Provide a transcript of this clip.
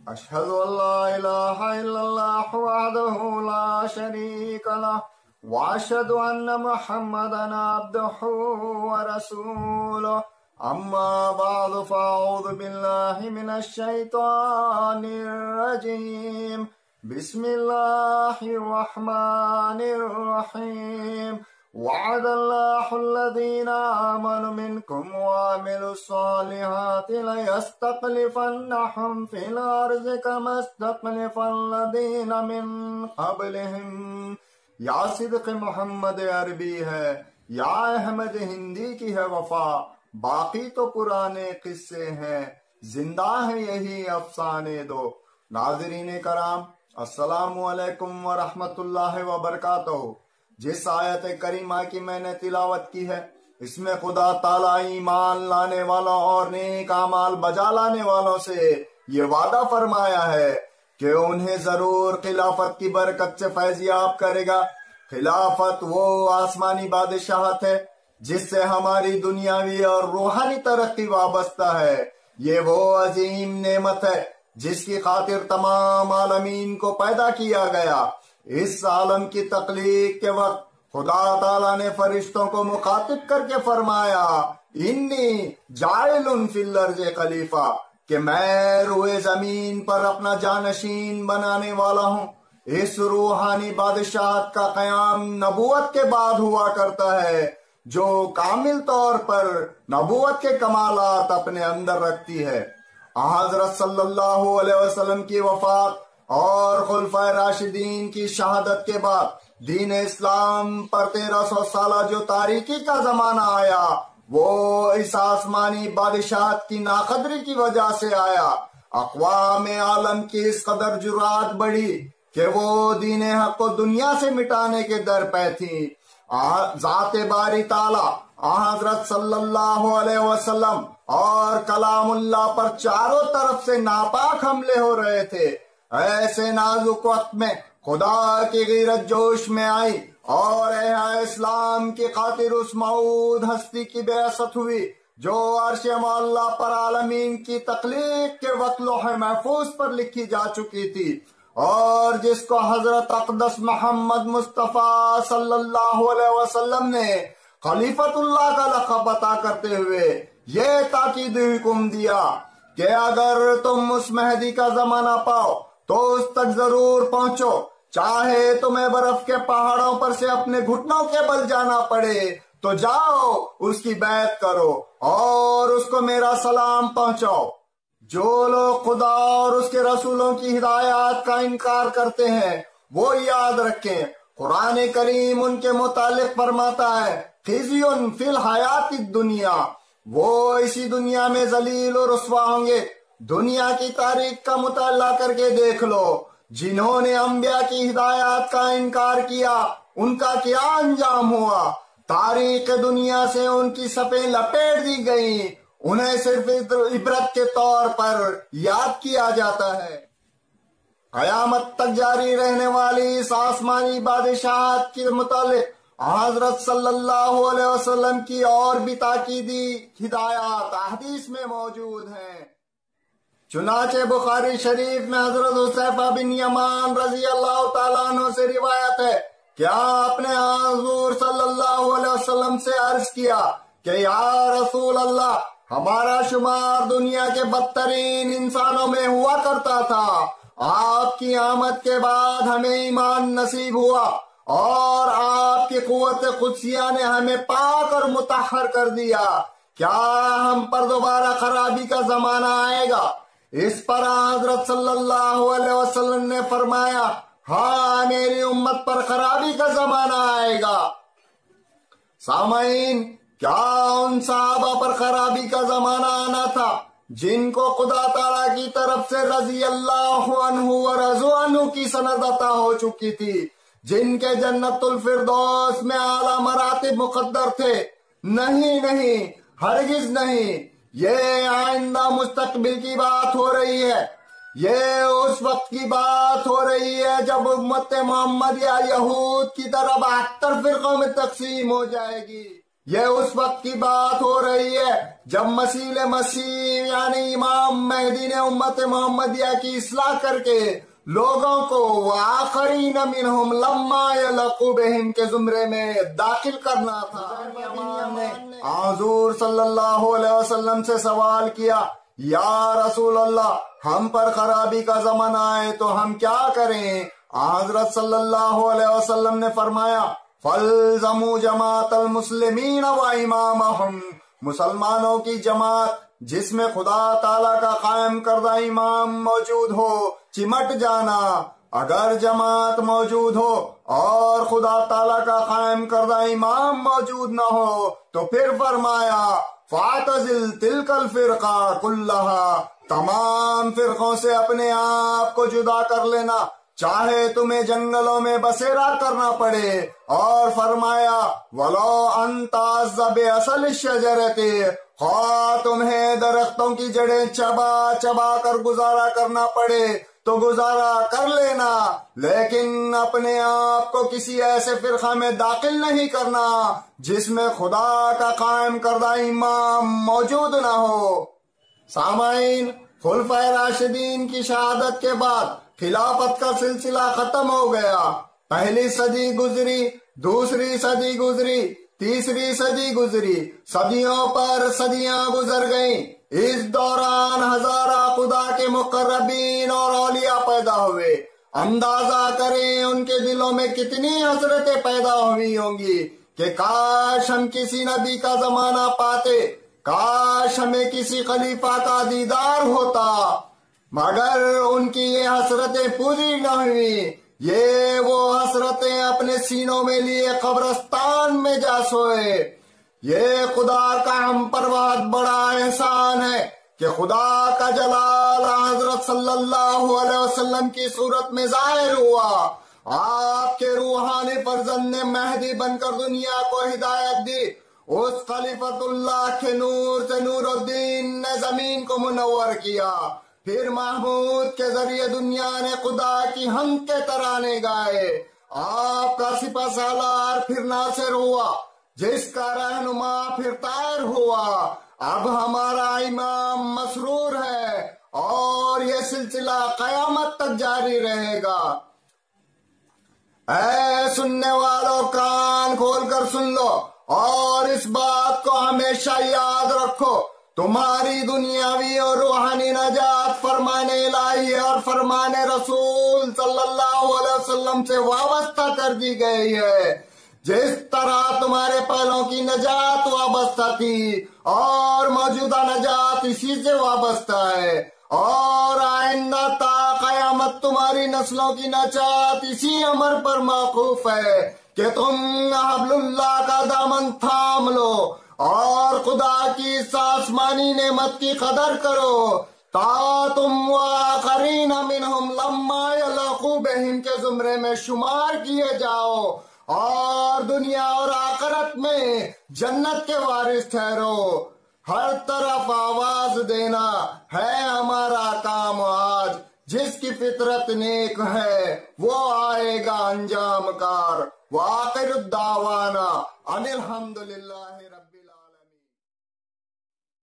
أشهد أن لا إله إلا الله وحده لا شريك له وأشهد أن محمدا عبده ورسوله أما بعد فأعوذ بالله من الشيطان الرجيم بسم الله الرحمن الرحيم وعد الله الذين آمنوا منكم وعملوا الصالحات ليستخلفنهم في الأرض كما استخلف الذين من قبلهم. یا صدق محمد عربی ہے، یا احمد ہندی کی ہے وفا، باقی تو پرانے قصے ہیں، زندہ ہے یہی افسانے دو. ناظرین کرام، السلام علیکم ورحمۃ اللہ وبرکاتہ. جس آیت کریمہ کی میں نے تلاوت کی ہے، اس میں خدا تعالیٰ ایمان لانے والوں اور نیک اعمال بجا لانے والوں سے یہ وعدہ فرمایا ہے کہ انہیں ضرور خلافت کی برکت سے فیضیاب کرے گا. خلافت وہ آسمانی بادشاہت ہے جس سے ہماری دنیاوی اور روحانی ترقی وابستہ ہے. یہ وہ عظیم نعمت ہے جس کی خاطر تمام عالمین کو پیدا کیا گیا. اس عالم کی تخلیق کے وقت خدا تعالیٰ نے فرشتوں کو مخاطب کر کے فرمایا، انی جاعل فی الارض خلیفہ، کہ میں روئے زمین پر اپنا جانشین بنانے والا ہوں. اس روحانی بادشاہت کا قیام نبوت کے بعد ہوا کرتا ہے، جو کامل طور پر نبوت کے کمالات اپنے اندر رکھتی ہے. حضرت صلی اللہ علیہ وسلم کی وفات اور خلفائے راشدین کی شہادت کے بعد دین اسلام پر 1300 سالہ جو تاریکی کا زمانہ آیا، وہ اس آسمانی بادشاہت کی ناقدری کی وجہ سے آیا. اقوام عالم کی اس قدر جرات بڑھی کہ وہ دین حق کو دنیا سے مٹانے کے در پہ تھی. ذات باری تعالی حضرت صلی اللہ علیہ وسلم اور کلام اللہ پر چاروں طرف سے ناپاک حملے ہو رہے تھے. ایسے نازک وقت میں خدا کی غیرت جوش میں آئی اور احیاء اسلام کی خاطر اس موعود ہستی کی بعثت ہوئی جو عرش معلیٰ پر عالمین کی تخلیق کے وقت لوح محفوظ پر لکھی جا چکی تھی، اور جس کو حضرت اقدس محمد مصطفیٰ صلی اللہ علیہ وسلم نے خلیفت اللہ کا لقب عطا کرتے ہوئے یہ تاکیدی حکم دیا کہ اگر تم اس مہدی کا زمانہ پاؤ تو اس تک ضرور پہنچو، چاہے تمہیں برف کے پہاڑوں پر سے اپنے گھٹنوں کے بل جانا پڑے تو جاؤ، اس کی بیعت کرو اور اس کو میرا سلام پہنچاؤ. جو لوگ خدا اور اس کے رسولوں کی ہدایات کا انکار کرتے ہیں وہ یاد رکھیں، قرآن کریم ان کے متعلق فرماتا ہے، خزی فی الحیات الدنیا، وہ اسی دنیا میں ذلیل و رسوا ہوں گے. دنیا کی تاریخ کا مطالعہ کر کے دیکھ لو، جنہوں نے انبیاء کی ہدایات کا انکار کیا ان کا کیا انجام ہوا. تاریخ دنیا سے ان کی صفیں لپیٹ دی گئیں، انہیں صرف عبرت کے طور پر یاد کیا جاتا ہے. قیامت تک جاری رہنے والی اس آسمانی بادشاہت کے متعلق حضرت صلی اللہ علیہ وسلم کی اور بھی تاکیدی ہدایات احادیث میں موجود ہیں. چنانچہ بخاری شریف میں حضرت حذیفہ بن یمان رضی اللہ تعالیٰ عنہ سے روایت ہے کہ آپ نے حضور صلی اللہ علیہ وسلم سے عرض کیا کہ یا رسول اللہ، ہمارا شمار دنیا کے بدترین انسانوں میں ہوا کرتا تھا، آپ کی آمد کے بعد ہمیں ایمان نصیب ہوا اور آپ کی قوت قدسیہ نے ہمیں پاک اور مطہر کر دیا. کیا ہم پر دوبارہ خرابی کا زمانہ آئے گا؟ اس پر حضرت صلی اللہ علیہ وسلم نے فرمایا، ہاں، میری امت پر خرابی کا زمانہ آئے گا. سامعین، کیا ان صحابہ پر خرابی کا زمانہ آنا تھا جن کو خدا تعالیٰ کی طرف سے رضی اللہ عنہ و رضوا عنہ کی سند عطا ہو چکی تھی، جن کے جنت الفردوس میں اعلیٰ مراتب مقدر تھے؟ نہیں، ہرگز نہیں. یہ آئندہ مستقبل کی بات ہو رہی ہے. یہ اس وقت کی بات ہو رہی ہے جب امت محمد یا یہود کی طرح 72 فرقوں میں تقسیم ہو جائے گی. یہ اس وقت کی بات ہو رہی ہے جب مسیح یعنی امام مہدی نے امت محمدیہ کی اصلاح کر کے لوگوں کو وآخرین منہم لما یلقوا بہم کے زمرے میں داخل کرنا تھا۔ حضور صلی اللہ علیہ وسلم سے سوال کیا، یا رسول اللہ، ہم پر خرابی کا زمانہ آئے تو ہم کیا کریں؟ حضرت صلی اللہ علیہ وسلم نے فرمایا، فَالْزَمُوا جَمَاعَةَ الْمُسْلِمِينَ وَإِمَامَهُمْ، مسلمانوں کی جماعت جس میں خدا تعالیٰ کا قائم کردہ امام موجود ہو چمٹ جانا۔ اگر جماعت موجود ہو اور خدا تعالیٰ کا قائم کردہ امام موجود نہ ہو تو پھر فرمایا، فَاعْتَزِلْ تِلْكَ الْفِرْقَةَ كُلَّهَا، تمام فرقوں سے اپنے آپ کو جدا کر لینا، چاہے تمہیں جنگلوں میں بسیرا کرنا پڑے۔ اور فرمایا، وَلَوْ أَن تَعَضَّ بِأَصْلِ الشَّجَرَةِ، خواہ تمہیں درختوں کی جڑیں چبا چبا کر گزارا کرنا پڑے تو گزارا کر لینا، لیکن اپنے آپ کو کسی ایسے فرقہ میں داخل نہیں کرنا جس میں خدا کا قائم کردہ امام موجود نہ ہو۔ سامعین، خلفائے راشدین کی شہادت کے بعد خلافت کا سلسلہ ختم ہو گیا۔ پہلی صدی گزری، دوسری صدی گزری، تیسری صدی گزری، صدیوں پر صدیاں گزر گئیں۔ اس دوران ہزارہ خدا کے مقربین اور اولیاء پیدا ہوئے۔ اندازہ کریں ان کے دلوں میں کتنی حسرتیں پیدا ہوئی ہوں گی کہ کاش ہم کسی نبی کا زمانہ پاتے، کاش ہمیں کسی خلیفہ کا دیدار ہوتا، مگر ان کی یہ حسرتیں پوری نہ ہوئی۔ یہ وہ حسرتیں اپنے سینوں میں لیے قبرستان میں جا سوئے۔ یہ خدا کا ہم پر بہت بڑا احسان ہے کہ خدا کا جلال حضرت صلی اللہ علیہ وسلم کی صورت میں ظاہر ہوا۔ آپ کے روحانی فرزند نے مہدی بن کر دنیا کو ہدایت دی۔ اس خلیفۃ اللہ کے نور سے نور الدین نے زمین کو منور کیا۔ پھر محمود کے ذریعے دنیا نے خدا کی حمد کے ترانے گائے۔ آپ کا سپہ سالار پھر ناصر ہوا، جس کا رہنما پھر طاہر ہوا۔ اب ہمارا امام مسرور ہے اور یہ سلسلہ قیامت تک جاری رہے گا۔ اے سننے والوں، کان کھول کر سن لو اور اس بات کو ہمیشہ یاد رکھو، تمہاری دنیاوی اور روحانی نجات فرمان الہی اور فرمان رسول صلی اللہ علیہ وسلم سے وابستہ کر دی گئی ہے۔ جس طرح تمہارے پہلوں کی نجات وابستہ تھی اور موجودہ نجات اسی سے وابستہ ہے، اور آئندہ تا قیامت تمہاری نسلوں کی نجات اسی امر پر موقوف ہے کہ تم حبل اللہ کا دامن تھام لو اور خدا کی اس آسمانی نعمت کی قدر کرو تا تم وآخرین منہم لما یلقوا بہم کے زمرے میں شمار کیے جاؤ اور دنیا اور آخرت میں جنت کے وارث ٹھہرو۔ ہر طرف آواز دینا ہے ہمارا کام آج، جس کی فطرت نیک ہے وہ آئے گا انجام کار۔ وآخر الدعوانا ان الحمدللہ۔